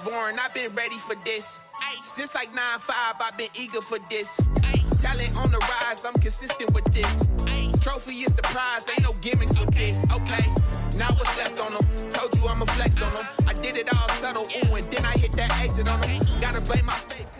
born, I've been ready for this. Since like 9-5, I've been eager for this. Talent on the rise, I'm consistent with this. Trophy is the prize, ain't no gimmicks with this. Okay, now what's left on them? Told you I'ma flex on them. I did it all subtle, ooh, and then I hit that exit on them. Gotta blame my fate.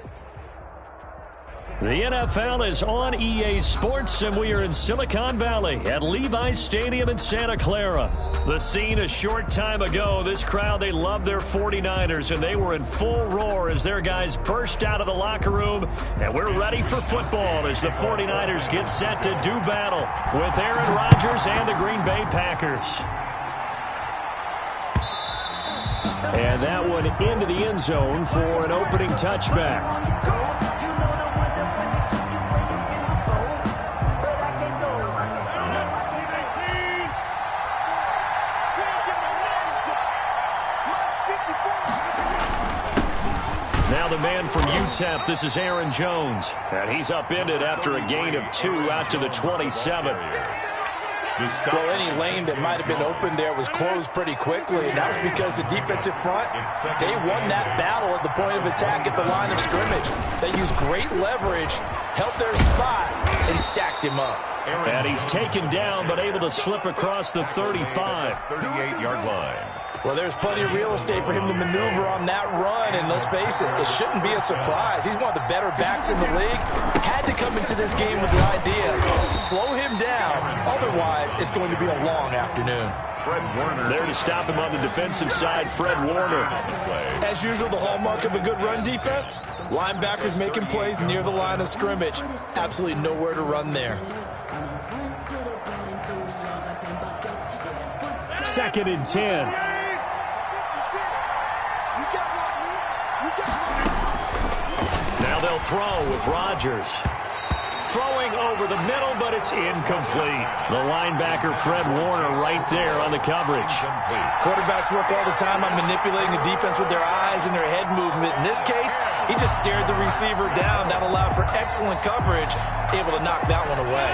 The NFL is on EA Sports, and we are in Silicon Valley at Levi's Stadium in Santa Clara. The scene a short time ago, this crowd, they love their 49ers, and they were in full roar as their guys burst out of the locker room. And we're ready for football as the 49ers get set to do battle with Aaron Rodgers and the Green Bay Packers. And that one into the end zone for an opening touchback. Now the man from UTEP, this is Aaron Jones. And he's upended after a gain of 2 out to the 27. Well, any lane that might have been open there was closed pretty quickly, and that was because the defensive front, they won that battle at the point of attack at the line of scrimmage. They used great leverage, held their spot, and stacked him up. And he's taken down, but able to slip across the 35. 38-yard line. Well, there's plenty of real estate for him to maneuver on that run, and let's face it, it shouldn't be a surprise. He's one of the better backs in the league. Had to come into this game with the idea, slow him down, otherwise it's going to be a long afternoon. Fred Warner. There to stop him on the defensive side, Fred Warner. As usual, the hallmark of a good run defense, linebackers making plays near the line of scrimmage. Absolutely nowhere to run there. 2nd and 10. Now they'll throw with Rodgers. Throwing over the middle, but it's incomplete. The linebacker, Fred Warner, right there on the coverage. Quarterbacks work all the time on manipulating the defense with their eyes and their head movement. In this case, he just stared the receiver down. That allowed for excellent coverage, able to knock that one away.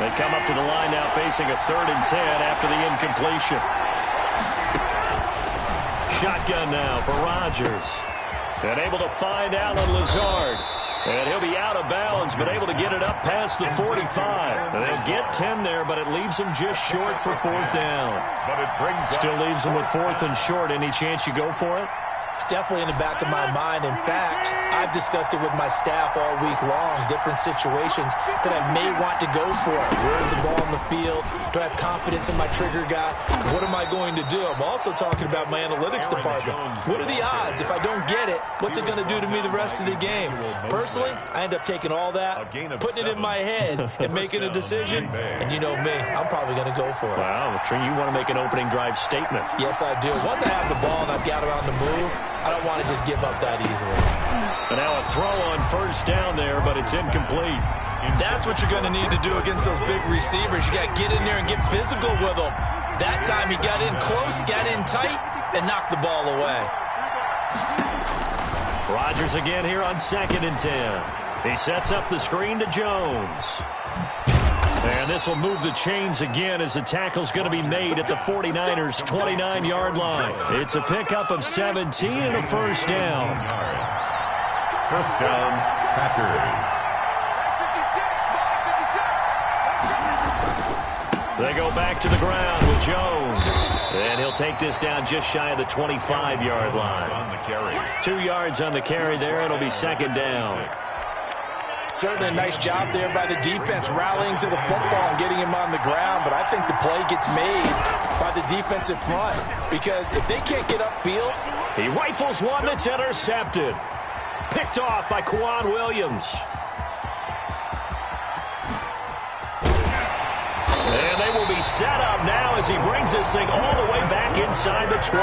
They come up to the line now facing a 3rd and 10 after the incompletion. Shotgun now for Rodgers. And able to find Alan Lazard. And he'll be out of bounds, but able to get it up past the 45. And they'll get 10 there, but it leaves them just short for 4th down. But it brings Still leaves them with 4th and short. Any chance you go for it? It's definitely in the back of my mind. In fact, I've discussed it with my staff all week long, different situations that I may want to go for. Where's the ball on the field? Do I have confidence in my trigger guy? What am I going to do? I'm also talking about my analytics department. What are the odds? If I don't get it, what's it going to do to me the rest of the game? Personally, I end up taking all that, putting it in my head, and making a decision. And you know me, I'm probably going to go for it. Wow, Trinh, you want to make an opening drive statement. Yes, I do. Once I have the ball and I've got it on the move, I don't want to just give up that easily. And now a throw on 1st down there, but it's incomplete. That's what you're going to need to do against those big receivers. You got to get in there and get physical with them. That time he got in close, got in tight, and knocked the ball away. Rodgers again here on 2nd and 10. He sets up the screen to Jones. And this will move the chains again as the tackle's going to be made at the 49ers' 29-yard line. It's a pickup of 17 and a 1st down. 1st down, Packers. They go back to the ground with Jones. And he'll take this down just shy of the 25-yard line. 2 yards on the carry there. It'll be 2nd down. Certainly a nice job there by the defense rallying to the football and getting him on the ground, but I think the play gets made by the defensive front because if they can't get upfield. He rifles one that's intercepted. Picked off by Quan Williams. And they will be set up now as he brings this thing all the way back inside the 20.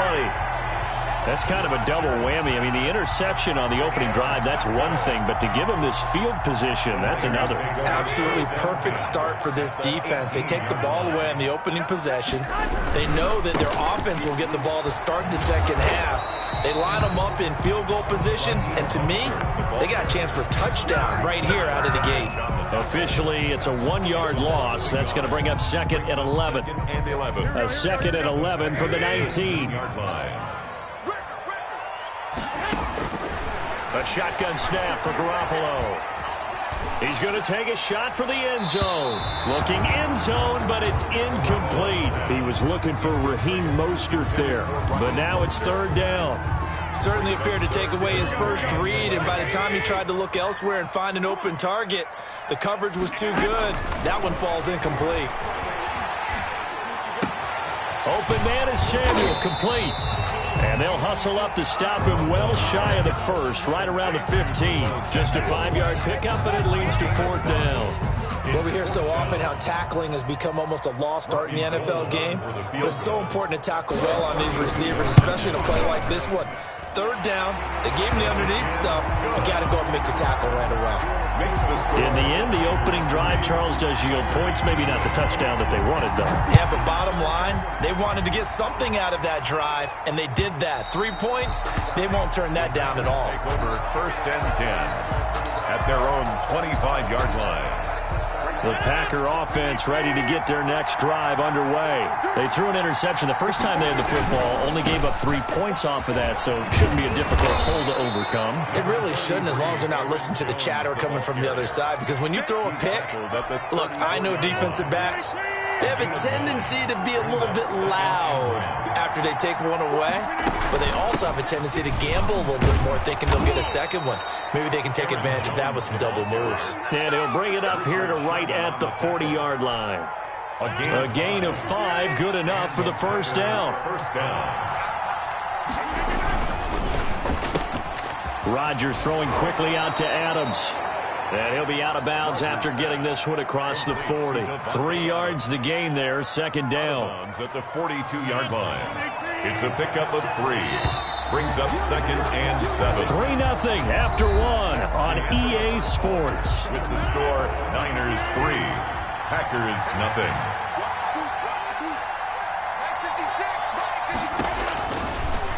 That's kind of a double whammy. I mean, the interception on the opening drive, that's one thing, but to give him this field position, that's another. Absolutely perfect start for this defense. They take the ball away on the opening possession. They know that their offense will get the ball to start the 2nd half. They line them up in field goal position, and to me, they got a chance for a touchdown right here out of the gate. Officially, it's a 1-yard loss. That's going to bring up 2nd and 11. A 2nd and 11 from the 19. A shotgun snap for Garoppolo. He's going to take a shot for the end zone. Looking end zone, but it's incomplete. He was looking for Raheem Mostert there, but now it's third down. Certainly appeared to take away his first read, and by the time he tried to look elsewhere and find an open target, the coverage was too good. That one falls incomplete. Open man is Samuel, complete. And they'll hustle up to stop him well shy of the first, right around the 15. Just a 5-yard pickup, and it leads to fourth down. Well, we hear so often how tackling has become almost a lost art in the NFL game. But it's so important to tackle well on these receivers, especially in a play like this one. Third down, they gave him the underneath stuff. You got to go and make the tackle right away. In the end, the opening drive, Charles, does yield points. Maybe not the touchdown that they wanted, though. Yeah, but bottom line, they wanted to get something out of that drive, and they did that. 3 points, they won't turn that down at all. Take over first and 10 at their own 25-yard line. The Packer offense ready to get their next drive underway. They threw an interception the first time they had the football, only gave up 3 points off of that, so it shouldn't be a difficult hole to overcome. It really shouldn't, as long as they're not listening to the chatter coming from the other side, because when you throw a pick, look, I know defensive backs, they have a tendency to be a little bit loud after they take one away, but they also have a tendency to gamble a little bit more, thinking they'll get a second one. Maybe they can take advantage of that with some double moves. And he'll bring it up here to right at the 40-yard line. A gain of 5, good enough for the first down. Rodgers throwing quickly out to Adams. And he'll be out of bounds after getting this one across the 40. 3 yards the gain there, second down. At the 42-yard line. It's a pickup of 3. Brings up second and 7. 3-0 after 1 on EA Sports. With the score, Niners 3, Packers nothing.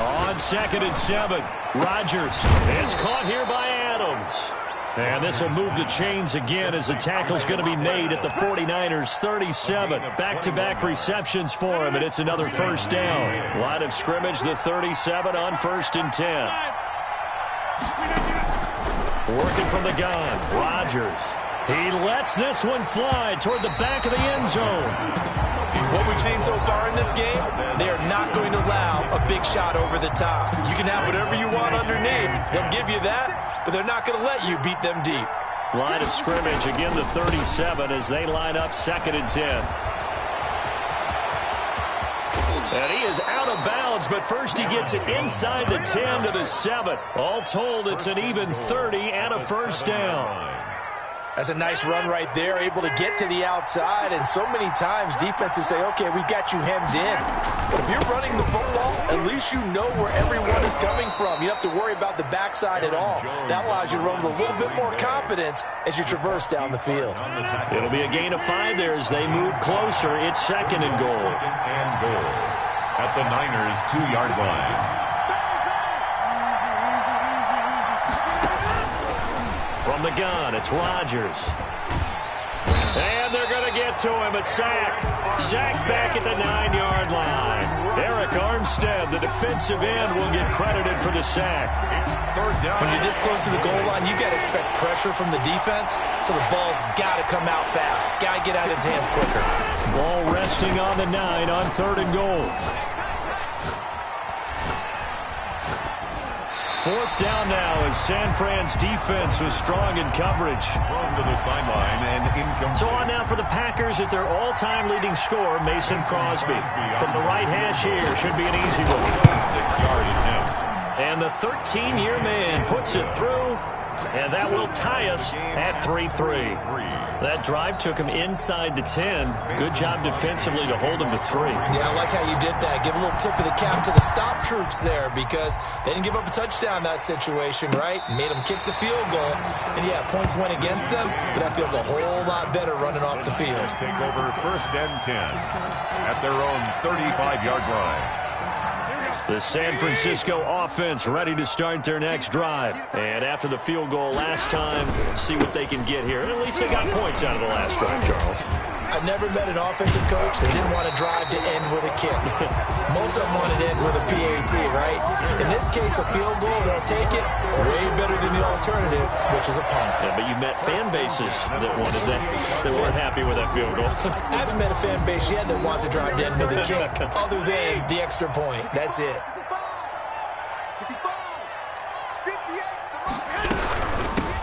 On second and 7, Rodgers. It's caught here by Adams. And this will move the chains again as the tackle's going to be made at the 49ers 37. Back-to-back receptions for him, and it's another first down. Line of scrimmage, the 37 on first and 10. Working from the gun, Rodgers. He lets this one fly toward the back of the end zone. What we've seen so far in this game, they are not going to allow a big shot over the top. You can have whatever you want underneath. They'll give you that, but they're not going to let you beat them deep. Line of scrimmage, again the 37 as they line up second and 10. And he is out of bounds, but first he gets it inside the 10 to the 7. All told, it's an even 30 and a first down. That's a nice run right there, able to get to the outside, and so many times defenses say, okay, we've got you hemmed in. But if you're running the football, at least you know where everyone is coming from. You don't have to worry about the backside at all. That allows you to run with a little bit more confidence as you traverse down the field. It'll be a gain of 5 there as they move closer. It's second and goal. Second and goal at the Niners 2-yard line. From the gun, it's Rodgers. And they're going to get to him, a sack. Sacked back at the 9-yard line. Eric Armstead, the defensive end, will get credited for the sack. When you're this close to the goal line, you got to expect pressure from the defense, so the ball's got to come out fast. Got to get out of his hands quicker. Ball resting on the 9 on third and goal. Fourth down now as San Fran's defense was strong in coverage. Thrown to the sideline and incomplete. So on now for the Packers at their all-time leading scorer, Mason Crosby. From the right hash here, should be an easy one. 6-yard attempt. And the 13-year man puts it through, and that will tie us at 3-3. That drive took him inside the 10. Good job defensively to hold him to 3. Yeah, I like how you did that. Give a little tip of the cap to the stop troops there because they didn't give up a touchdown in that situation, right? Made them kick the field goal. And, yeah, points went against them, but that feels a whole lot better running off the field. Take over first and 10 at their own 35-yard line. The San Francisco offense ready to start their next drive. And after the field goal last time, see what they can get here. At least they got points out of the last drive, Charles. I I've never met an offensive coach that didn't want to drive to end with a kick. Most of them want to end with a PAT, right? In this case, a field goal, they'll take it way better than the alternative, which is a punt. Yeah, but you met fan bases that wanted that, that weren't happy with that field goal. I haven't met a fan base yet that wants to drive to end with a kick, other than the extra point. That's it.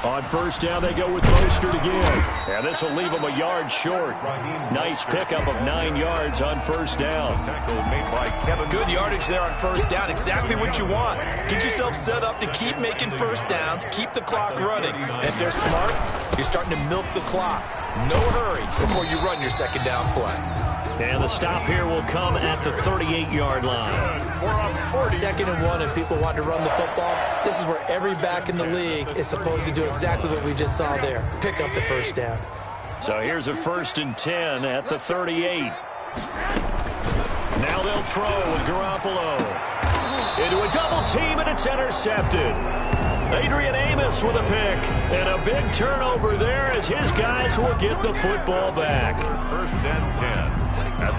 On first down, they go with Mostert again. And this will leave them a yard short. Nice pickup of 9 yards on first down. Good yardage there on first down. Exactly what you want. Get yourself set up to keep making first downs, keep the clock running. And if they're smart, you're starting to milk the clock. No hurry before you run your second down play. And the stop here will come at the 38-yard line. 2nd and 1, and people want to run the football. This is where every back in the league is supposed to do exactly what we just saw there. Pick up the first down. So here's a 1st and 10 at the 38. Now they'll throw with Garoppolo. Into a double team, and it's intercepted. Adrian Amos with a pick. And a big turnover there as his guys will get the football back. 1st and 10.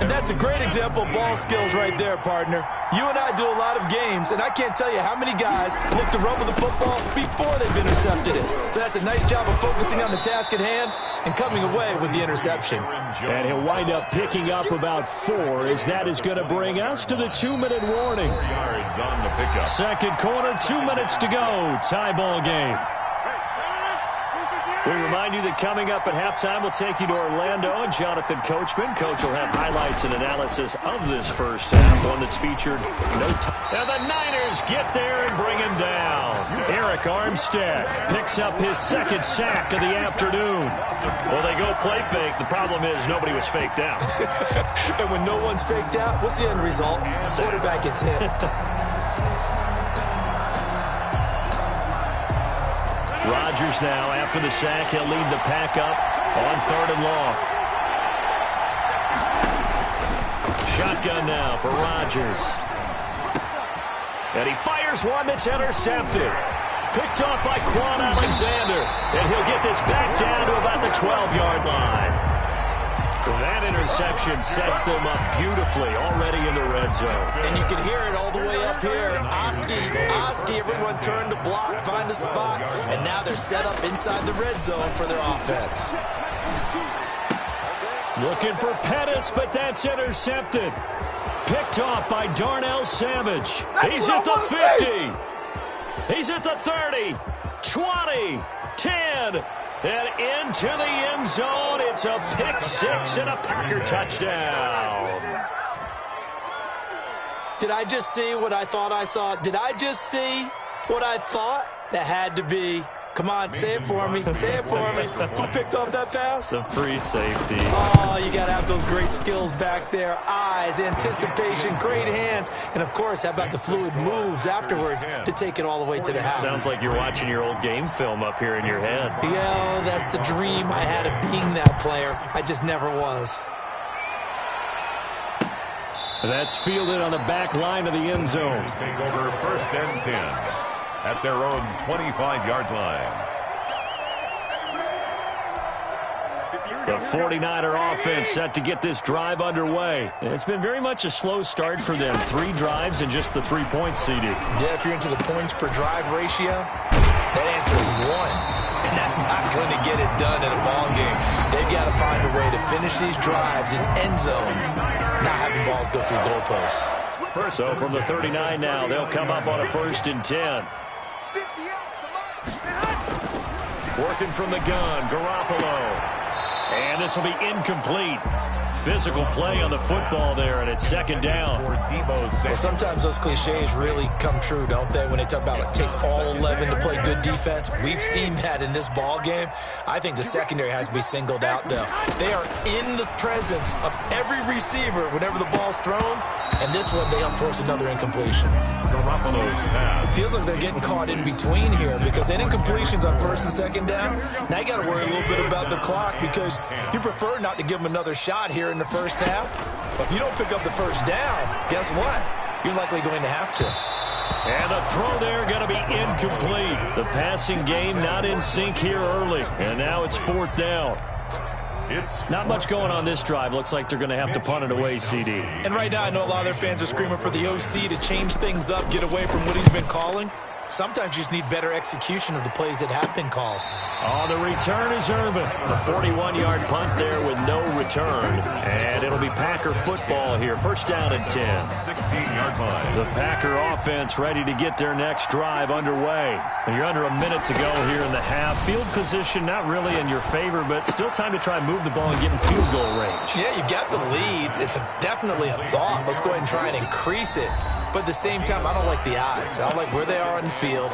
And that's a great example of ball skills right there, partner. You and I do a lot of games, and I can't tell you how many guys look to run with the football before they've intercepted it. So that's a nice job of focusing on the task at hand and coming away with the interception. And he'll wind up picking up about 4, as that is going to bring us to the 2-minute warning. 4 yards on the pickup. Second quarter, 2 minutes to go. Tie ball game. We remind you that coming up at halftime, we'll take you to Orlando and Jonathan Coachman. Coach will have highlights and analysis of this first half, one that's featured no time. And the Niners get there and bring him down. Eric Armstead picks up his 2nd sack of the afternoon. Well, they go play fake. The problem is nobody was faked out. And when no one's faked out, what's the end result? Quarterback gets hit. Rodgers now, after the sack, he'll lead the pack up on 3rd and long. Shotgun now for Rodgers. And he fires one that's intercepted. Picked off by Quan Alexander. And he'll get this back down to about the 12-yard line. That interception sets them up beautifully already in the red zone. And you can hear it all the way up here. Oski, everyone turned to block, find a spot, and now they're set up inside the red zone for their offense. Looking for Pettis, but that's intercepted. Picked off by Darnell Savage. He's at the 50. He's at the 30, 20, 10. And into the end zone, it's a pick 6 and a Packer touchdown. Did I just see what I thought I saw? Did I just see what I thought? That had to be. Come on, say it for me. Say it for me. Who picked up that pass? The free safety. Oh, you got to have those great skills back there. Eyes, anticipation, great hands. And, of course, how about the fluid moves afterwards to take it all the way to the house? Sounds like you're watching your old game film up here in your head. Yeah, that's the dream I had of being that player. I just never was. That's fielded on the back line of the end zone. Take over 1st and 10. At their own 25-yard line. The 49er offense set to get this drive underway. And it's been very much a slow start for them. 3 drives and just the 3 points, CD. Yeah, if you're into the points per drive ratio, that answer is 1. And that's not going to get it done in a ball game. They've got to find a way to finish these drives in end zones, not having balls go through goalposts. So from the 39 now, they'll come up on a 1st and 10. Working from the gun, Garoppolo. And this will be incomplete. Physical play on the football there, and it's 2nd down. Well, sometimes those cliches really come true, don't they? When they talk about it takes all 11 to play good defense. We've seen that in this ball game. I think the secondary has to be singled out, though. They are in the presence of every receiver whenever the ball's thrown, and this one they help force another incompletion. Garoppolo's pass. It feels like they're getting caught in between here because they had incompletions on 1st and 2nd down. Now you got to worry a little bit about the clock because you prefer not to give them another shot here in the first half. But if you don't pick up the first down, guess what? You're likely going to have to. And the throw there going to be incomplete. The passing game not in sync here early. And now it's 4th down. Not much going on this drive. Looks like they're going to have to punt it away, CD. And right now, I know a lot of their fans are screaming for the OC to change things up, get away from what he's been calling. Sometimes you just need better execution of the plays that have been called. On the return is Irvin. A 41-yard punt there with no return. And it'll be Packer football here. First down and 10. 16-yard line. The Packer offense ready to get their next drive underway. And you're under a minute to go here in the half. Field position not really in your favor, but still time to try and move the ball and get in field goal range. Yeah, you've got the lead. It's definitely a thought. Let's go ahead and try and increase it. But at the same time, I don't like the odds. I don't like where they are on the field.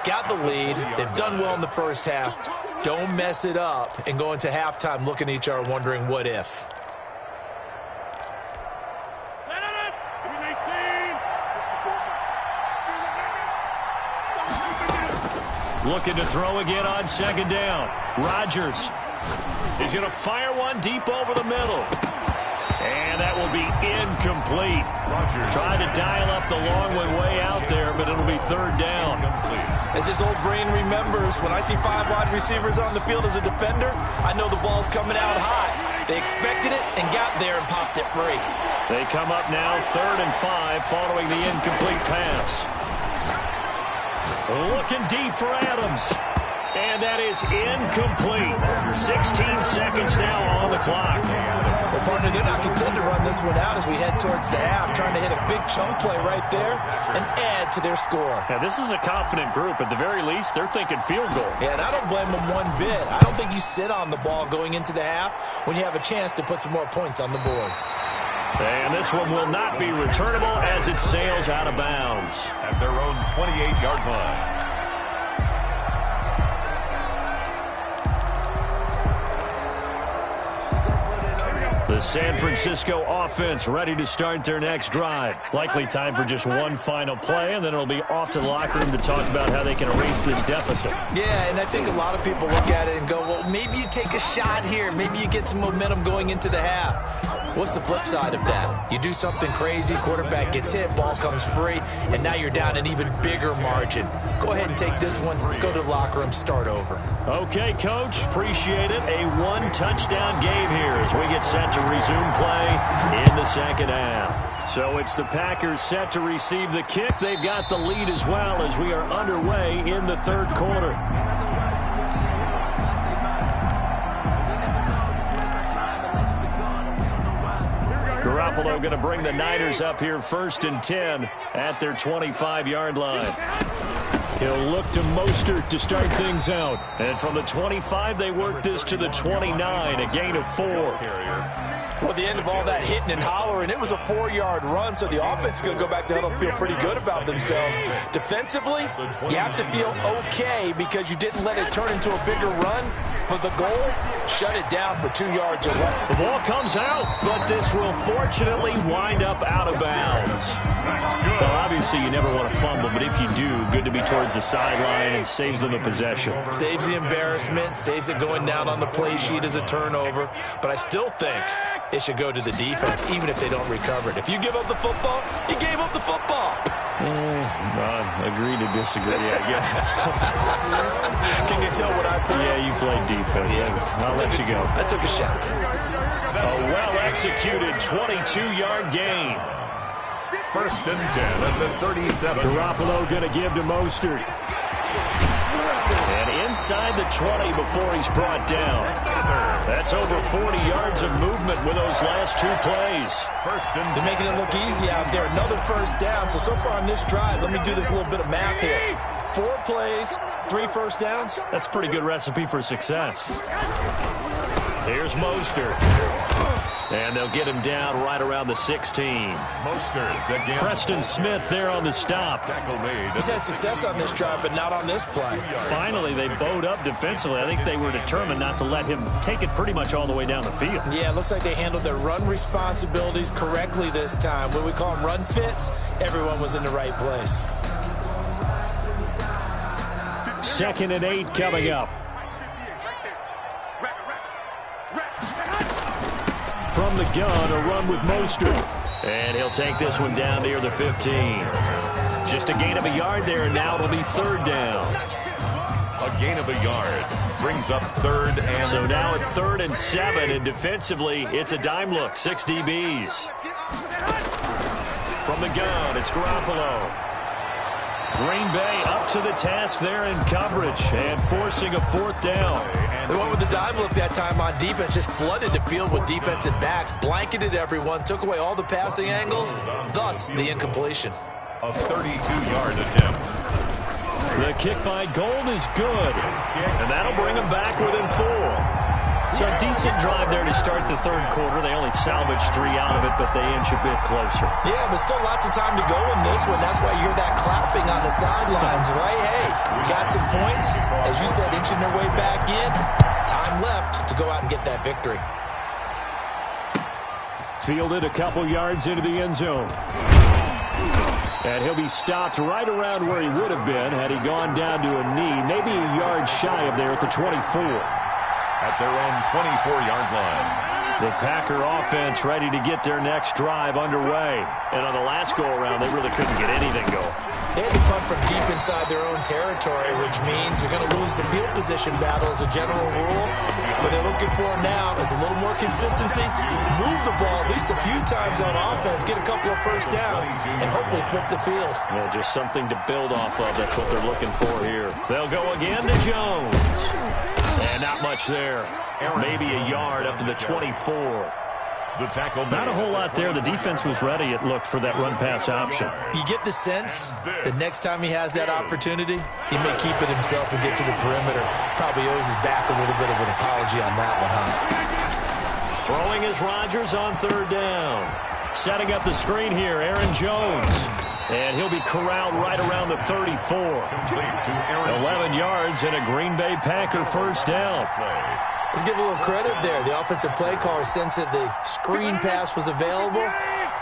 Got the lead. They've done well in the first half. Don't mess it up and go into halftime looking at each other wondering what if. Looking to throw again on second down. Rodgers is going to fire one deep over the middle. And that will be incomplete. Trying to dial up the long one way out there, but it'll be third down. As his old brain remembers, when I see 5 wide receivers on the field as a defender, I know the ball's coming out high. They expected it and got there and popped it free. They come up now 3rd and 5 following the incomplete pass. Looking deep for Adams. And that is incomplete. 16 seconds now on the clock. Well, partner, they're not content to run this one out as we head towards the half, trying to hit a big chunk play right there and add to their score. Yeah, this is a confident group. At the very least, they're thinking field goal. Yeah, and I don't blame them one bit. I don't think you sit on the ball going into the half when you have a chance to put some more points on the board. And this one will not be returnable as it sails out of bounds. At their own 28-yard line. The San Francisco offense ready to start their next drive. Likely time for just one final play, and then it'll be off to the locker room to talk about how they can erase this deficit. Yeah, and I think a lot of people look at it and go, well, maybe you take a shot here. Maybe you get some momentum going into the half. What's the flip side of that? You do something crazy, quarterback gets hit, ball comes free, and now you're down an even bigger margin. Go ahead and take this one, go to the locker room, start over. Okay, Coach, appreciate it. A one-touchdown game here as we get set to resume play in the second half. So it's the Packers set to receive the kick. They've got the lead as well as we are underway in the third quarter. Garoppolo going to bring the Niners up here 1st and 10 at their 25-yard line. He'll look to Mostert to start things out. And from the 25, they work this to the 29, a gain of 4. Well, the end of all that hitting and hollering, it was a 4-yard run, so the offense is going to go back to huddle and feel pretty good about themselves. Defensively, you have to feel okay because you didn't let it turn into a bigger run. But the goal, shut it down for 2 yards away. The ball comes out, but this will fortunately wind up out of bounds. Well, obviously you never want to fumble, but if you do, good to be towards the sideline and saves them a possession. Saves the embarrassment, saves it going down on the play sheet as a turnover. But I still think it should go to the defense, even if they don't recover it. If you give up the football, you gave up the football. Agree to disagree, I guess. Can you tell what I played? Yeah, you played defense. Yeah. I'll let you go. I took a shot. A well-executed 22-yard gain. 1st and 10 at the 37. Garoppolo going to give to Mostert. And inside the 20 before he's brought down. That's over 40 yards of movement with those last 2 plays. They're making it look easy out there. Another first down. So far on this drive, let me do this little bit of math here. 4 plays, 3 first downs. That's a pretty good recipe for success. Here's Mostert. And they'll get him down right around the 16. Mostert again. Preston Smith there on the stop. He's had success on this drive, but not on this play. Finally, they bowed up defensively. I think they were determined not to let him take it pretty much all the way down the field. Yeah, it looks like they handled their run responsibilities correctly this time. What we call them run fits, everyone was in the right place. 2nd and 8 coming up. From the gun, a run with Mostert. And he'll take this one down near the 15. Just a gain of a yard there, and now it'll be 3rd down. A gain of a yard. Brings up 3rd and... So now at 3rd and 7, and defensively, it's a dime look. 6 DBs. From the gun, it's Garoppolo. Green Bay up to the task there in coverage and forcing a 4th down. They went with the dime look that time on defense, just flooded the field with defensive backs, blanketed everyone, took away all the passing angles, thus the incompletion. A 32-yard attempt. The kick by Gold is good, and that'll bring them back within 4. So a decent drive there to start the 3rd quarter. They only salvaged 3 out of it, but they inch a bit closer. Yeah, but still lots of time to go in this one. That's why you hear that clapping on the sidelines, right? Hey, got some points. As you said, inching their way back in. Time left to go out and get that victory. Fielded a couple yards into the end zone. And he'll be stopped right around where he would have been had he gone down to a knee, maybe a yard shy of there at the 24. At their own 24-yard line. The Packer offense ready to get their next drive underway. And on the last go-around, they really couldn't get anything going. They had to punt from deep inside their own territory, which means you're going to lose the field position battle as a general rule. What they're looking for now is a little more consistency, move the ball at least a few times on offense, get a couple of first downs, and hopefully flip the field. Yeah, just something to build off of. That's what they're looking for here. They'll go again to Jones. And not much there. Maybe a yard up to the 24. The tackle. Not a whole lot there. The defense was ready, it looked, for that run-pass option. You get the sense that next time he has that opportunity, he may keep it himself and get to the perimeter. Probably owes his back a little bit of an apology on that one, huh? Throwing is Rodgers on 3rd down. Setting up the screen here, Aaron Jones. And he'll be corralled right around the 34. 11 yards and a Green Bay Packer first down. Let's give a little credit there. The offensive play caller sensed that the screen pass was available.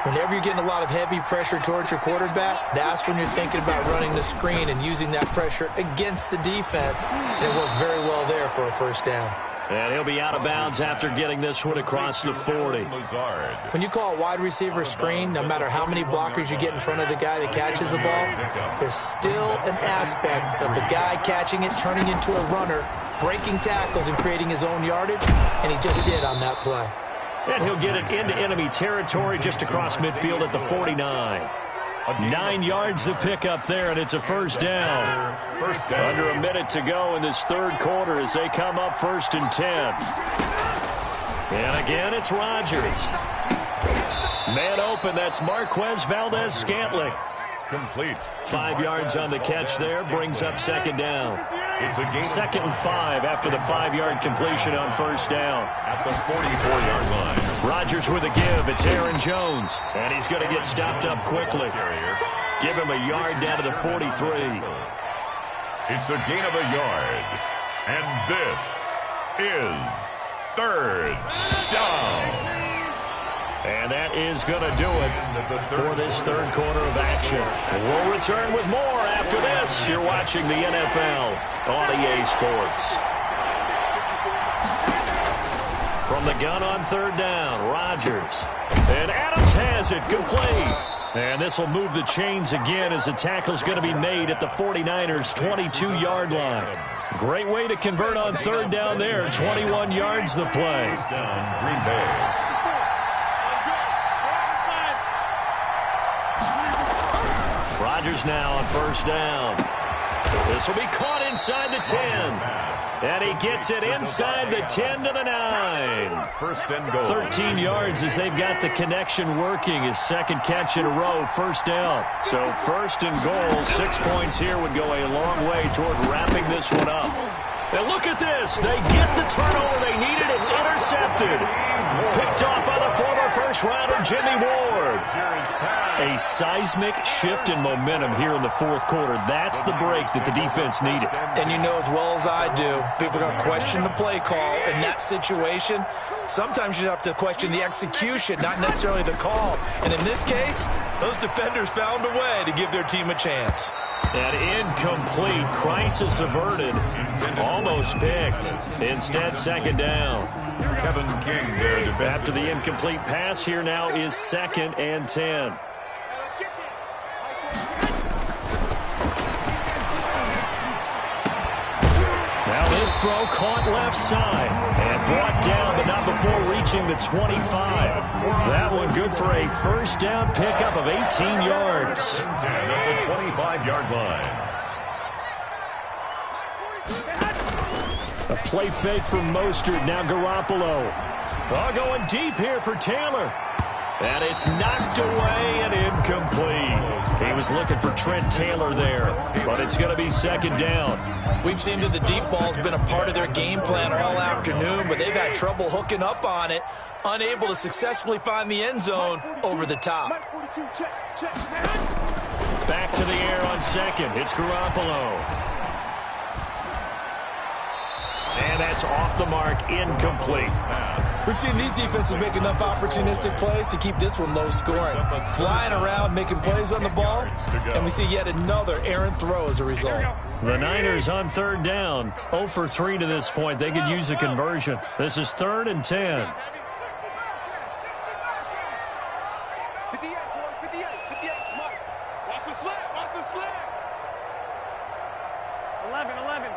Whenever you're getting a lot of heavy pressure towards your quarterback, that's when you're thinking about running the screen and using that pressure against the defense. And it worked very well there for a first down. And he'll be out of bounds after getting this one across the 40. When you call a wide receiver screen, no matter how many blockers you get in front of the guy that catches the ball, there's still an aspect of the guy catching it, turning into a runner, breaking tackles and creating his own yardage, and he just did on that play. And he'll get it into enemy territory just across midfield at the 49. 9 yards to pick up there, and it's a first down. Under a minute to go in this 3rd quarter as they come up 1st and 10. And again, it's Rodgers. Man open, that's Marquez Valdez-Scantling. Complete. 5 yards on the catch there, brings up 2nd down. It's a gain. 2nd and 5 after the 5-yard completion on 1st down. At the 44-yard line. Rodgers with a give. It's Aaron Jones. And he's going to get stopped up quickly. Give him a yard down to the 43. It's a gain of a yard. And this is 3rd down. And that is going to do it for this 3rd quarter of action. We'll return with more after this. You're watching the NFL on EA Sports. From the gun on 3rd down, Rodgers. And Adams has it complete. And this will move the chains again as the tackle's going to be made at the 49ers' 22-yard line. Great way to convert on 3rd down there. 21 yards the play. Green Bay. Rodgers now on 1st down. This will be caught inside the 10. And he gets it inside the 10 to the 9. 1st and goal. 13 yards as they've got the connection working. His 2nd catch in a row, 1st down. So 1st and goal, 6 points here would go a long way toward wrapping this one up. And look at this. They get the turnover they needed. It's intercepted. Picked off by the former first-rounder, Jimmy Ward. A seismic shift in momentum here in the 4th quarter. That's the break that the defense needed. And you know as well as I do, people are going to question the play call in that situation. Sometimes you have to question the execution, not necessarily the call. And in this case, those defenders found a way to give their team a chance. An incomplete, crisis averted, almost picked. Instead, 2nd down. Kevin King there. After the incomplete pass, here now is 2nd and 10. throw caught left side and brought down, but not before reaching the 25. That one good for a first down pickup of 18 yards. 10 at the 25-yard line. A play fake for Mostert. Now Garoppolo. Going deep here for Taylor. And it's knocked away and incomplete. He was looking for Trent Taylor there, but it's going to be second down. We've seen that the deep ball's been a part of their game plan all afternoon, but they've had trouble hooking up on it, unable to successfully find the end zone over the top. Back to the air on second. It's Garoppolo. And that's off the mark, incomplete. We've seen these defenses make enough opportunistic plays to keep this one low scoring. Flying around, making plays on the ball, and we see yet another errant throw as a result. The Niners on third down, 0 for 3 to this point. They could use a conversion. This is 3rd and 10. 58, boys, 58, 58. Come on. Watch the slant, watch the slant. 11, 11.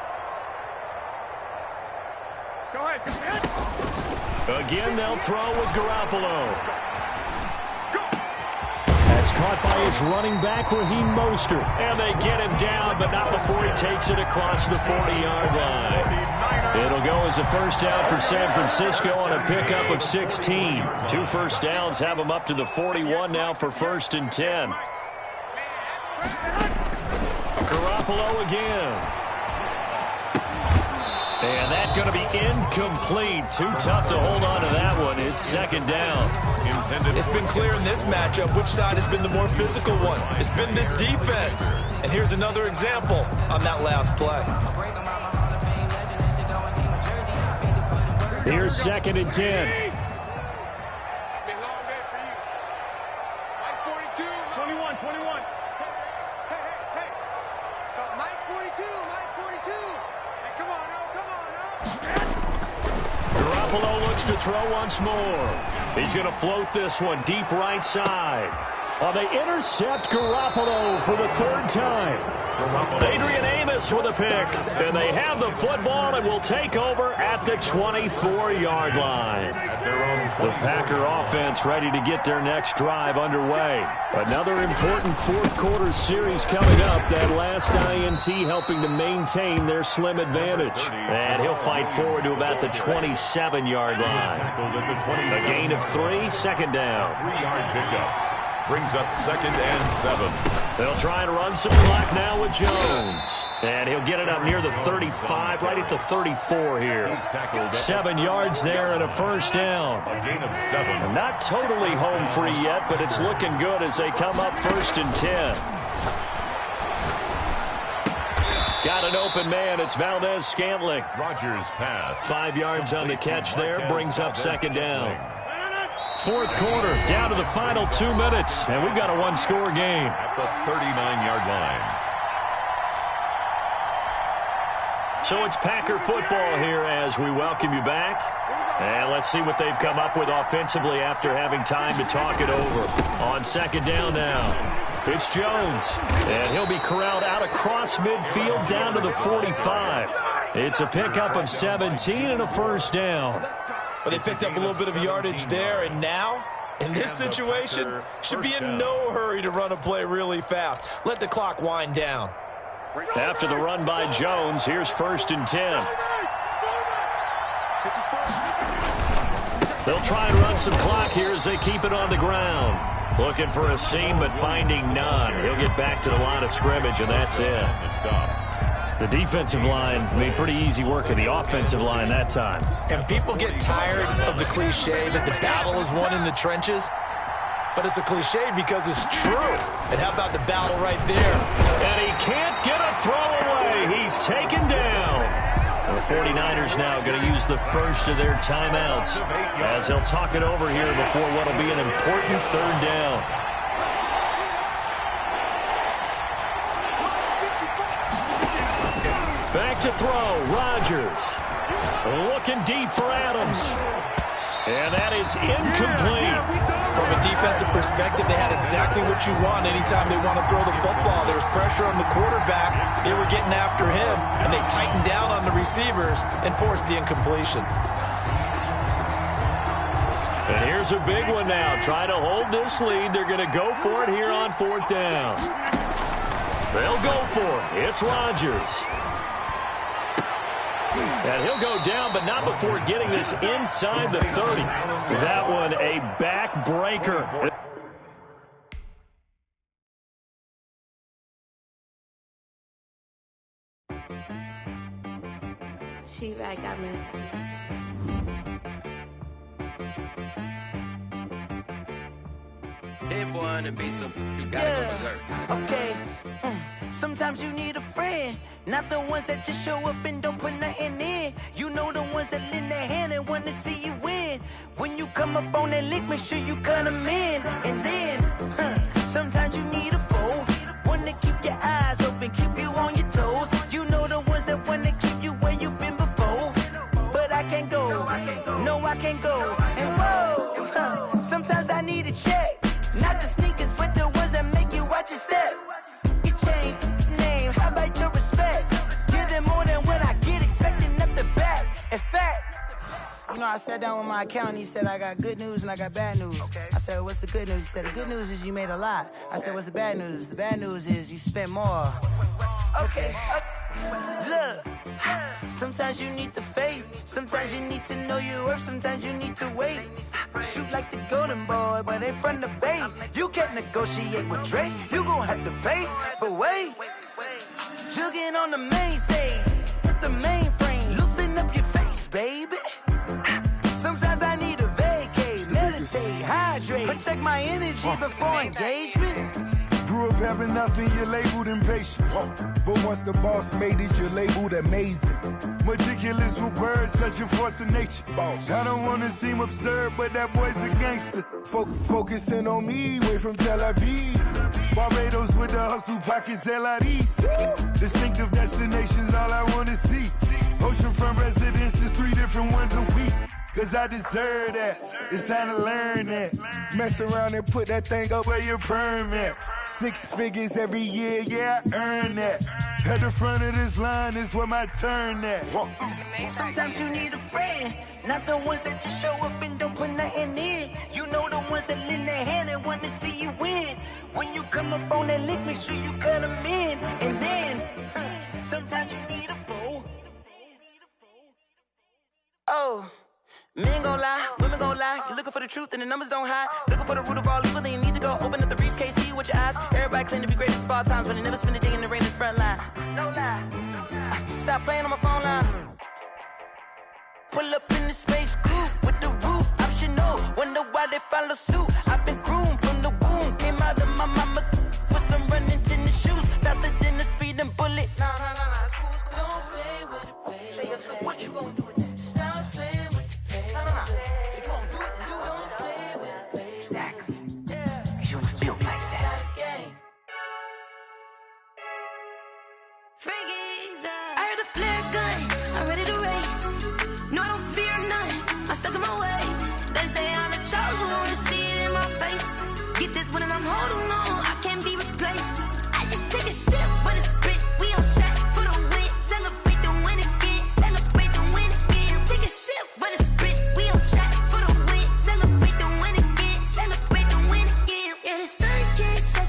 Go ahead, go ahead. Again, they'll throw with Garoppolo. That's caught by his running back, Raheem Mostert. And they get him down, but not before he takes it across the 40-yard line. It'll go as a first down for San Francisco on a pickup of 16. 2 first downs have them up to the 41 now for 1st and 10. Garoppolo again. And that's going to be incomplete. Too tough to hold on to that one. It's second down. It's been clear in this matchup which side has been the more physical one. It's been this defense. And here's another example on that last play. Here's 2nd and 10. Garoppolo looks to throw once more. He's going to float this one deep right side. They intercept Garoppolo for the 3rd time. Adrian Amos with a pick. And they have the football and will take over at the 24-yard line. The Packer offense ready to get their next drive underway. Another important 4th quarter series coming up. That last INT helping to maintain their slim advantage. And he'll fight forward to about the 27-yard line. A gain of 3, second down. 3-yard pickup. Brings up 2nd and 7. They'll try and run some clock now with Jones. And he'll get it up near the 35, right at the 34 here. 7 yards there and a first down. A gain of 7. Not totally home free yet, but it's looking good as they come up 1st and 10. Got an open man. It's Valdez-Scantling. Rodgers pass. 5 yards on the catch there. Brings up second down. 4th quarter, down to the final 2 minutes, and we've got a 1-score game. At the 39-yard line. So it's Packer football here as we welcome you back. And let's see what they've come up with offensively after having time to talk it over. On second down now, it's Jones. And he'll be corralled out across midfield down to the 45. It's a pickup of 17 and a first down. But they picked up a little bit of yardage there, and now, in this situation, should be in no hurry to run a play really fast. Let the clock wind down. After the run by Jones, here's 1st and 10. They'll try and run some clock here as they keep it on the ground. Looking for a seam, but finding none. He'll get back to the line of scrimmage, and that's it. The defensive line made pretty easy work of the offensive line that time. And people get tired of the cliche that the battle is won in the trenches. But it's a cliche because it's true. And how about the battle right there? And he can't get a throw away. He's taken down. And the 49ers now going to use the first of their timeouts as they'll talk it over here before what will be an important 3rd down. Back to throw, Rodgers. Looking deep for Adams. And that is incomplete. From a defensive perspective, they had exactly what you want anytime they want to throw the football. There's pressure on the quarterback. They were getting after him, and they tightened down on the receivers and forced the incompletion. And here's a big one now. Trying to hold this lead. They're going to go for it here on 4th down. They'll go for it. It's Rodgers. And he'll go down, but not before getting this inside the 30. That one a backbreaker. She-Rag got me. Hit boy to be some, you gotta go berserk. Okay. Sometimes you need a friend, not the ones that just show up and don't put nothing in. You know the ones that lend their hand and want to see you win. When you come up on that lick, make sure you cut them in. And then, sometimes you need a foe, one to keep your eyes open, keep you on your toes. You know the ones that want to keep you where you've been before. But I can't go, no I can't go. And whoa, sometimes I need a check. Not the sneakers, but the ones that make you watch your step. You change name, how about your respect? Give them more than what I get, expecting up the back. In fact, you know, I sat down with my accountant, he said, I got good news and I got bad news. I said, what's the good news? He said, the good news is you made a lot. I said, what's the bad news? The bad news is you spent more. Okay. Look, sometimes you need the faith, sometimes you need to know your worth, sometimes you need to wait. Shoot like the golden boy, but they from the bay. You can't negotiate with Drake, you gon' have to pay. But wait, jugging on the main stage with the mainframe, loosen up your face, baby. Sometimes I need a vacate, meditate, hydrate, protect my energy before engagement. Grew up having nothing, you're labeled impatient. But once the boss made it, you're labeled amazing. Meticulous with words, such a force of nature. I don't want to seem absurd, but that boy's a gangster. Focusing on me, way from Tel Aviv. Barbados with the hustle, pockets LIDs. Distinctive destinations, all I want to see. Oceanfront residences, 3 different ones a week. Cause I deserve that, it's time to learn that. Mess around and put that thing up where your perm at. 6 figures every year, yeah, I earn that. At the front of this line is where my turn at. Sometimes you need a friend, not the ones that just show up and don't put nothing in. You know the ones that lend their hand and want to see you win. When you come up on that lick, make sure you cut them in. And then, sometimes you need a foe. Oh. Men gon' lie, women gon' lie. You're looking for the truth and the numbers don't hide. Looking for the root of all evil, then you need to go open up the briefcase, see with your eyes. Everybody claim to be greatest of all times, but they never spend a day in the rain in the front line. No lie. Stop playing on my phone line. Pull up in the space coupe with the roof optional. Wonder why they follow suit. I've been groomed from the womb, came out of my mama with some running tennis shoes, faster than the speeding bullet. Nah, it's cool, it's cool. Don't play with it, baby. Say yes, so what you gon' do with it? Stop playing. If you gon' do it, then don't play with it, baby. Exactly. Cause you ain't built like that. I heard a flare gun, I'm ready to race. No, I don't fear none, I'm stuck in my ways. They say I'm the chosen one, to see it in my face. Get this one and I'm holding on, I can't be replaced. I just take a sip, but it's spit. We on track for the win. Celebrate the win again, celebrate the win again. Take a sip, but it's spit.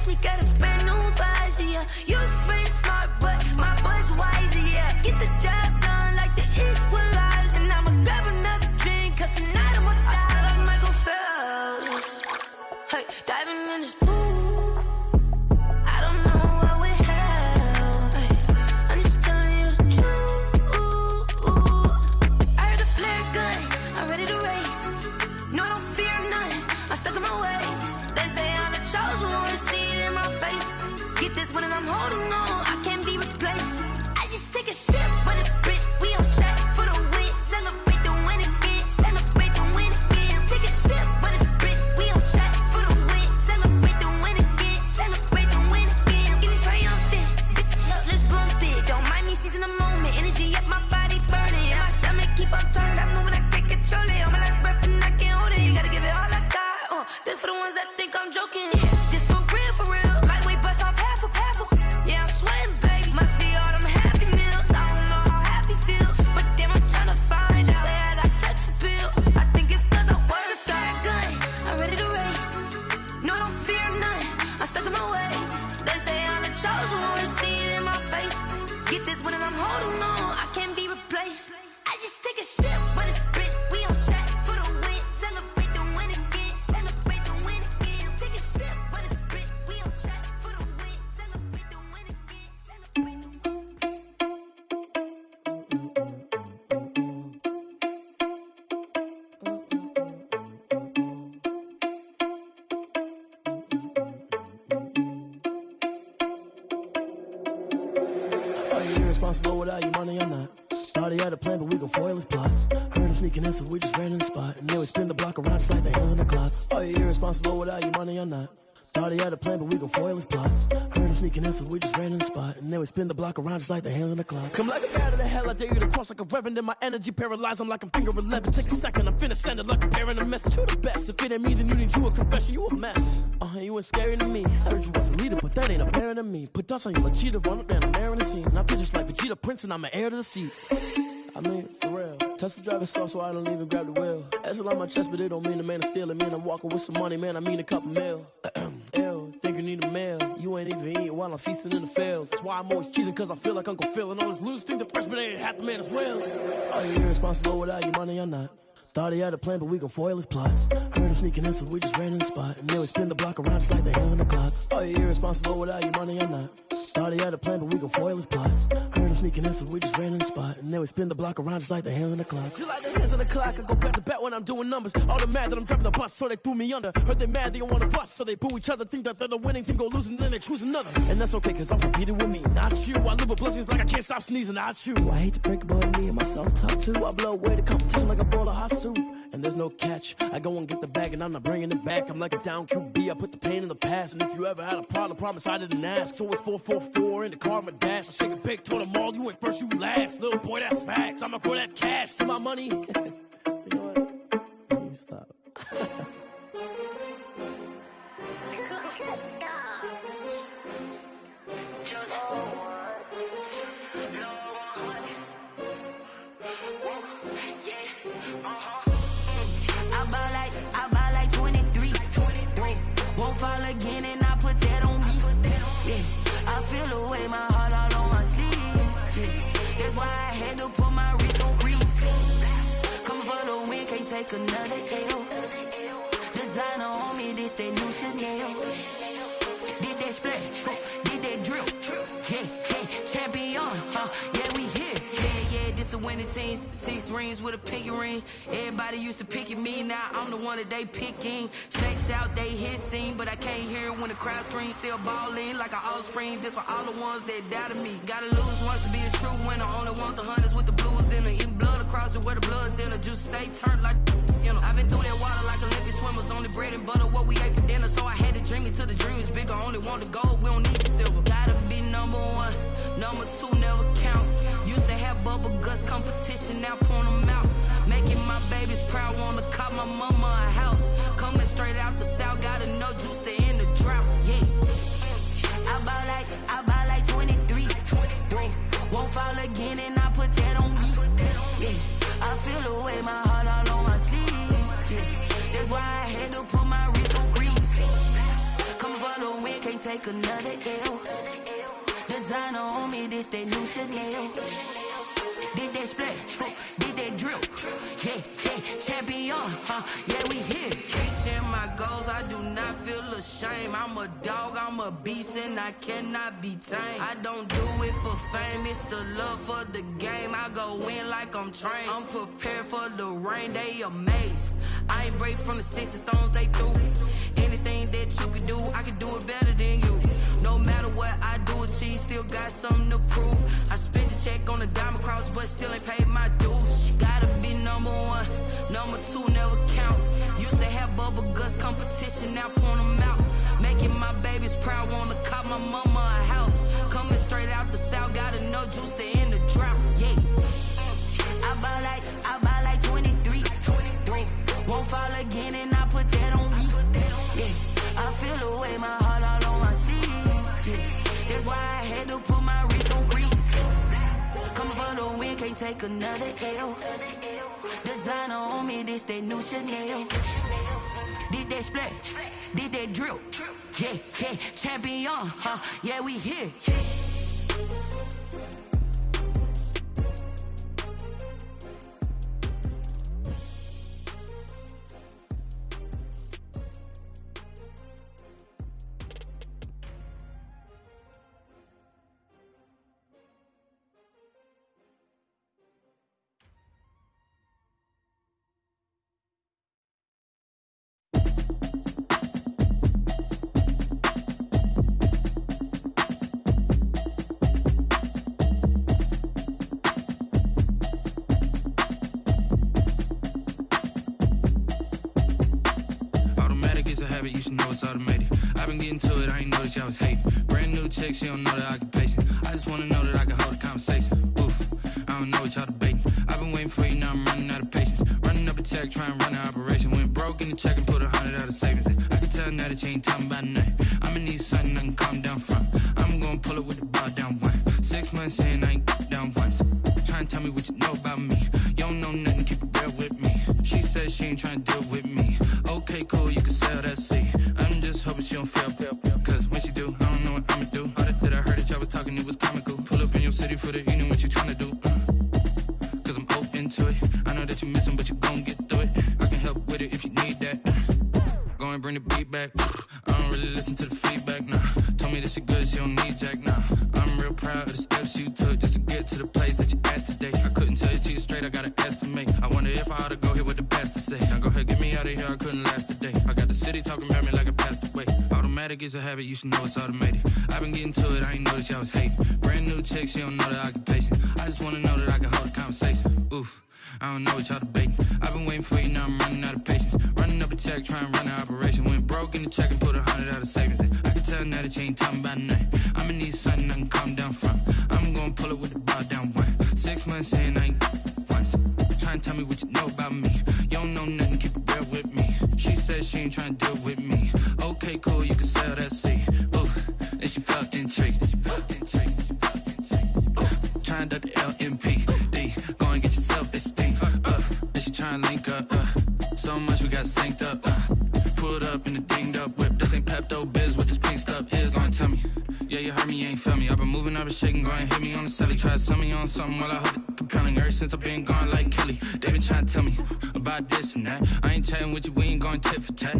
We got a brand new visor, yeah. Your friend's smart, but my boy's wiser, yeah. Get the job done like the equalizer. And I'ma grab another drink, cause tonight I'ma die like Michael Phelps. Hey, diving in this pool, I don't know what we have. Hey, I'm just telling you the truth. I heard a flare gun, I'm ready to race. No, I don't fear none, I'm stuck in my ways. They say I'm the chosen one, to see it in my face. Get this one and I'm holding on, I can't be replaced. I just take a sip, but it's spit. We on track for the win. Celebrate the win again, celebrate the win again. Take a sip, but it's spit. We on track for the win. Celebrate the win again, celebrate the win again. Get it triumphant, look, let's bump it. Don't mind me seizing the moment. Energy up my body burning, and my stomach keep on turning. Stop moving, I can't control it. On my last breath and I can't hold it. You gotta give it all I got. This for the ones that think I'm joking. This for real, for real. Lightweight bust off half a. Yeah, I'm sweating, babe. Must be all the this one and I'm holding on. I can't be replaced. I just take a sip, but it's split. We on shot for the win. Celebrate the win again. Celebrate the win again. Take a sip, but it's split. We on shot for the win. Celebrate the win again. Celebrate the win. Are you irresponsible without your money or not? Thought he had a plan, but we gon' foil his plot. Heard him sneaking in, so we just ran in the spot. And then we spin the block around just like the hands on the clock. Are you irresponsible without your money or not? Thought he had a plan, but we gon' foil his plot. Heard him sneaking in, so we just ran in the spot. And then we spin the block around just like the hands on the clock. Come like a bat of the hell, I dare you to cross like a reverend. In my energy paralyzed, I'm like I'm finger 11. Take a second, I'm finna send it like a bearing a message to the best. If it ain't me, then you need you a confession, you a mess. You ain't scary to me. Heard you was a leader, but that ain't apparent to me. Put dust on you like cheetah, run up and I'm airing the scene. And I feel just like Vegeta Prince and I'm an heir to the seat. I mean, for real. Touch the driver's sauce so I don't even grab the wheel. That's on my chest, but it don't mean the man is stealing. Man, I'm walking with some money, man, I mean a couple mil. Ew, think you need a meal. You ain't even eating while I'm feasting in the field. That's why I'm always cheesing, cause I feel like Uncle Phil. And all this losers think the freshman ain't half the man as well. Are you irresponsible without your money or not? Thought he had a plan, but we gon' foil his plot. Heard him sneaking in, so we just ran in the spot. And then we spin the block around just like the hands on the clock. Are you irresponsible without your money or not? Thought he had a plan, but we gon' foil his plot. Heard him sneaking in, so we just ran in the spot. And then we spin the block around just like the hands on the clock. Just like the hands on the clock, I go back to back when I'm doing numbers. All the mad that I'm driving the bus, so they threw me under. Heard they mad, they don't wanna bust, so they boo each other. Think that they're the winning team, go losing, then they choose another. And that's okay, cause I'm competing with me, not you. I live with blessings like I can't stop sneezing, not you. I hate to break it, but me and myself top two. I blow away the competition like a bowl of hot soup. And there's no catch. I go and get the bag and I'm not bringing it back. I'm like a down QB, I put the pain in the past. And if you ever had a problem, promise I didn't ask. So it's 444 in the car, my dash. I shake a big, told them all, you ain't first, you last. Little boy, that's facts. I'ma grow that cash to my money. You know what? Let me stop. I buy like 23. Won't fall again and I put that on me. Yeah, I feel the way my heart all on my sleeve. Yeah, that's why I had to put my wrist on freeze. Come for the win, can't take another L. Designer on me, this that new Chanel. Did that splash, did that drill. Yeah, champion, yeah, we here. Yeah, this the winning team. 6 rings with a pinky ring. Everybody used to pick at me, now I'm the one that they picking. Snakes out, they hissing, but I can't hear when the crowd screams. Still balling like an offspring. This for all the ones that doubted me. Gotta lose once to be a true winner. Only want the hunters with the blues in it. Eating blood across it where the blood thinner. Juice stay turned like, you know. I've been through that water like Olympic swimmers. Only bread and butter, what we ate for dinner. So I had to dream it till the dream is bigger. Only want the gold, we don't need the silver. Gotta be number 1, number 2 never count. Used to have bubble guts competition, now point them out. Making my babies proud, wanna cop my mama a house. Coming straight out the south, gotta know juice to end the drought. Yeah, I buy like 23. Won't fall again and I put that on me. Yeah, I feel the way my heart all on my sleeve. Yeah, that's why I had to put my wrist on freeze. Coming for the win, can't take another L. Designer on me, this that new Chanel. Did that splash, did that drill. Yeah, champion, yeah, we here. Reaching my goals, I do not feel ashamed. I'm a dog, I'm a beast, and I cannot be tamed. I don't do it for fame, it's the love for the game. I go in like I'm trained. I'm prepared for the rain, they amazed. I ain't break from the sticks and stones they threw. Anything that you can do, I can do it better than you. No matter what I do, achieve, still got something to prove. I spent the check on the diamond cross, but still ain't paid my dues. Gotta be number 1, number 2 never count. Used to have bubble guts competition, now point them out. Making my babies proud, wanna cop my mama a house. Coming straight out the south, gotta know juice to end the drought. Yeah, I buy like 23. Won't fall again and I put that on me. Yeah, I feel the way my heart all on my sleeve. Yeah, that's why I had to put my wrist on freeze. Coming for the win, can't take another L. Designer on me, this that new Chanel. Did that splash, did that drill. Yeah, champion, yeah, we here. automated. I've been getting to it, I ain't noticed y'all was hating. Brand new chick, she don't know the occupation. I just wanna know that I can hold a conversation. Oof, I don't know what y'all debating. I've been waiting for you, now I'm running out of patience. Running up a check, trying to run an operation. Went broke in the check and put 100 out of savings in. I can tell now that you ain't talking about nothing. I'ma need something I can calm down from. I'm gonna pull it with the bar down one. 6 months in, I ain't down once. Trying to tell me what you know about me. You don't know nothing, keep it real with me. She said she ain't trying to deal with me. Okay, cool, you can sell that seat. I'm just hoping she don't fail. Cause when she do, I don't know what I'ma do. All that I heard that y'all was talking, it was comical. Pull up in your city for the evening, what you trying to do? Cause I'm open to it. I know that you missing, but you gon' get through it. I can help with it if you need that. Go and bring the beat back. I don't really listen to the feedback, nah. Told me that she good, she don't need jack, nah. I'm real proud of the steps you took just to get to the place that you at today. I couldn't tell you to you straight, I gotta estimate. I wonder if I ought to go here with the pastor say. Now go ahead, get me out of here, I couldn't last a day. I got the city talking about me like I passed away. Automatic is a habit, you should know it's automated. I've been getting to it, I ain't noticed y'all was hating. Brand new chick, she don't know the occupation. I just wanna know that I can hold a conversation. Oof, I don't know what y'all debating. I've been waiting for you, now I'm running out of patience. Running up a check, trying to run an operation. Went broke in the check and put 100 out of savings in. I can tell now that you ain't talking about nothing. I'ma need something I can calm down from. I'm gonna pull it with the bar down one. 6 months in, I ain't once. Trying to tell me what you know about me. You don't know nothing, keep it real with me. She said she ain't trying to deal with me. Okay, cool, you can sell that seat. Ooh, and she felt intrigued. Trying to the LMPD. Go and get yourself esteem. And she trying to link up. So much we got synced up. Pulled up in the dinged up whip. This ain't Pepto Biz, what this pink stuff is. Gonna tell me. Yeah, you heard me, you ain't felt me. I've been moving, I've been shaking, go and hit me on the celly. Try to sell me on something while I hold it compelling. Ever since I've been gone like Kelly, they been trying to tell me about this and that. I ain't chatting with you, we ain't going tit for tat.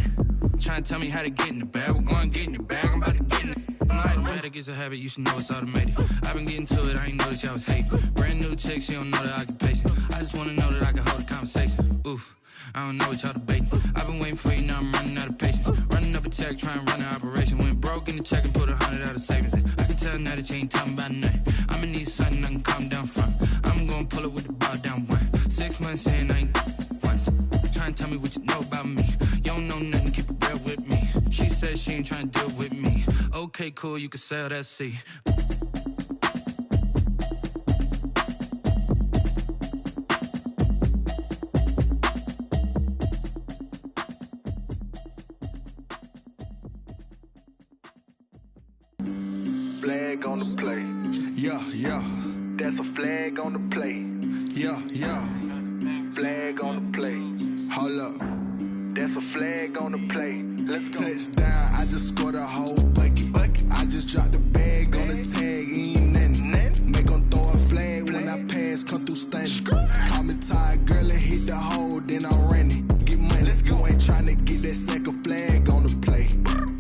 Trying to tell me how to get in the bag, we're going to get in the bag, I'm about to get in it. Automatic is a habit, you should know it's automated. I've been getting to it, I ain't noticed y'all was hating. Brand new chick, she don't know the occupation. I just wanna know that I can hold a conversation. Oof, I don't know what y'all debating. I've been waiting for you, now I'm running out of patience. Running up a check, trying to run an operation. Went broke in the check and put 100 out of savings in. I can tell now that you ain't talking about nothing. I'ma need something I can calm down from. I'm gonna pull it with the bar down one. 6 months in, I ain't once. Trying to tell me what you know about me. You don't know nothing, keep it real with me. She said she ain't trying to deal with me. Okay, cool, you can sell that seat. Flag on the play. Yeah, yeah. That's a flag on the play. Yeah, yeah. Flag on the play. Hold up. That's a flag on the play. Let's go. Touchdown, I just scored a whole bucket. I just dropped the bag on the tag, ain't nothing. Make 'em throw a flag when I pass, come through stunning. Call me tired, girl, and hit the hole, then I'm running. Get money, you ain't tryna get that second flag on the play.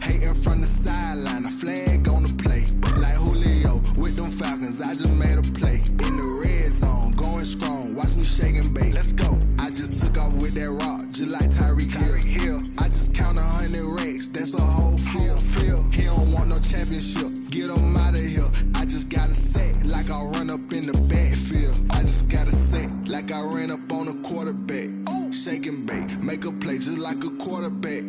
Hating from the sideline, a flag on the play. Like Julio with them Falcons, I just made a play. In the red zone, going strong, watch me shake and bake. Let's go. I just took off with that rock, just like Tyreek Hill. I just count 100 racks, that's a whole field. He don't want no championship, get him out of here. I just got a set, like I run up in the backfield. I just got a set, like I ran up on a quarterback. Shake and bake, make a play just like a quarterback.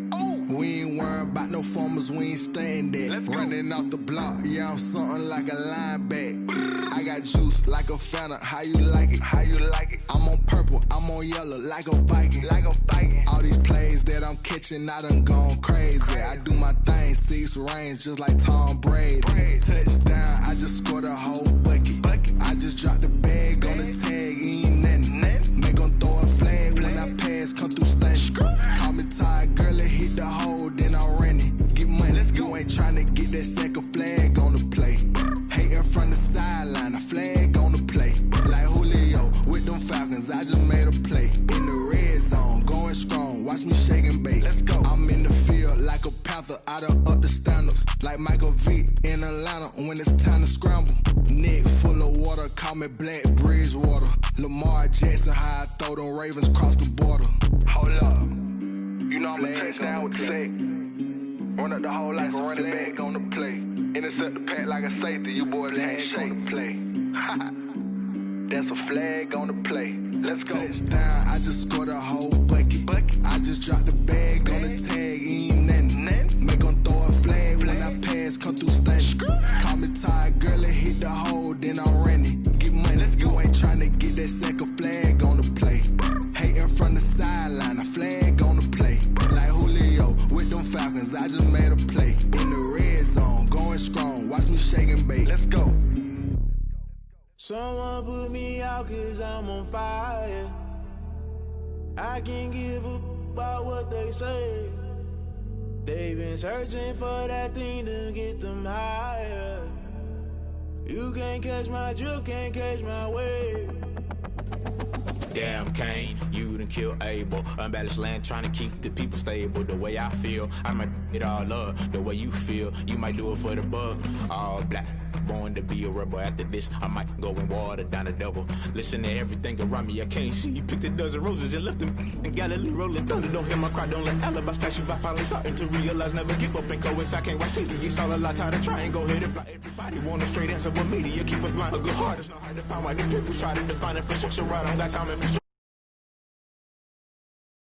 We ain't worrying about no formers, we ain't staying there. Running off the block, yeah, I'm something like a linebacker. I got juice like a Fanta, how you like it? How you like it? I'm on purple, I'm on yellow, like a Viking. Like a Viking. All these plays that I'm catching, I done gone crazy. I do my thing, 6 range, just like Tom Brady. Touchdown, I just scored a whole bucket. I just dropped the bag on the tag, ain't nothing. Make 'em throw a flag when I pass, come through stunning. Call me tired, girl, and hit the hole, then I'm running. Get money, you ain't tryna get that second flag on the play. Hating from the sideline, a flag on the play. Like Julio with them Falcons, I just made a play. In the red zone, going strong, watch me shake and bake. Let's go. I'm in the field like a Panther, I done up the standards. Like Michael Vick in Atlanta when it's time to scramble. Neck full of water, call me Black Bridgewater. Lamar Jackson, how I throw them Ravens cross the border. Hold up. You know I'm a touchdown with the sack. Run up the hole like a running back on the play. Intercept the pack like a safety. You boys ain't shake the play. That's a flag on the play. Let's go. Touchdown, I just scored a whole bucket. I just dropped the bag on the tag, ain't nothing. Make 'em someone put me out 'cause I'm on fire. I can't give a about what they say. They've been searching for that thing to get them higher. You can't catch my drift, can't catch my wave. Damn, Kane, you done killed Abel. Unbalanced land, trying to keep the people stable. The way I feel, I might it all up. The way you feel, you might do it for the buck. All black, born to be a rebel. After this, I might go and water down the devil. Listen to everything around me, I can't see. You picked a dozen roses and left them in Galilee rolling thunder. Don't hear my cry, don't let alibis pass you. I finally starting to realize, never give up and coincide. Can't watch TV, it's all a lot. Tired of trying, go ahead and fly. Everybody want a straight answer with media, keep us blind. A good heart is not hard to find. Why the people try to define infrastructure right? I don't got time and